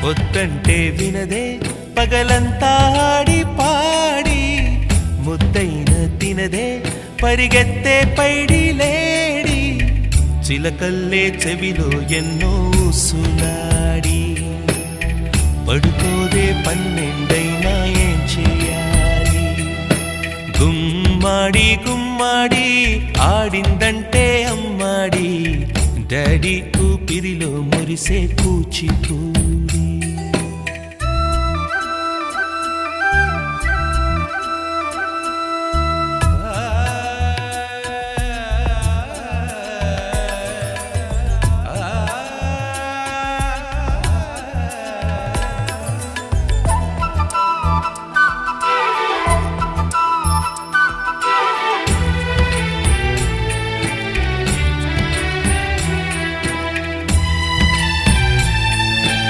వద్దంటే వినదే పగలంతా ఆడి పాడి ముద్దైన తినదే పరిగెత్తే పైడి లేడి చిలకల్లే చెవిలో ఎన్నో సులాడి పడుకోదే పన్నెండైనా ఏం చేయాలి గుమ్మాడి గుమ్మాడి ఆడిందంటే అమ్మాడి డాడీ ఊపిరిలో మురిసే కూచిపూడి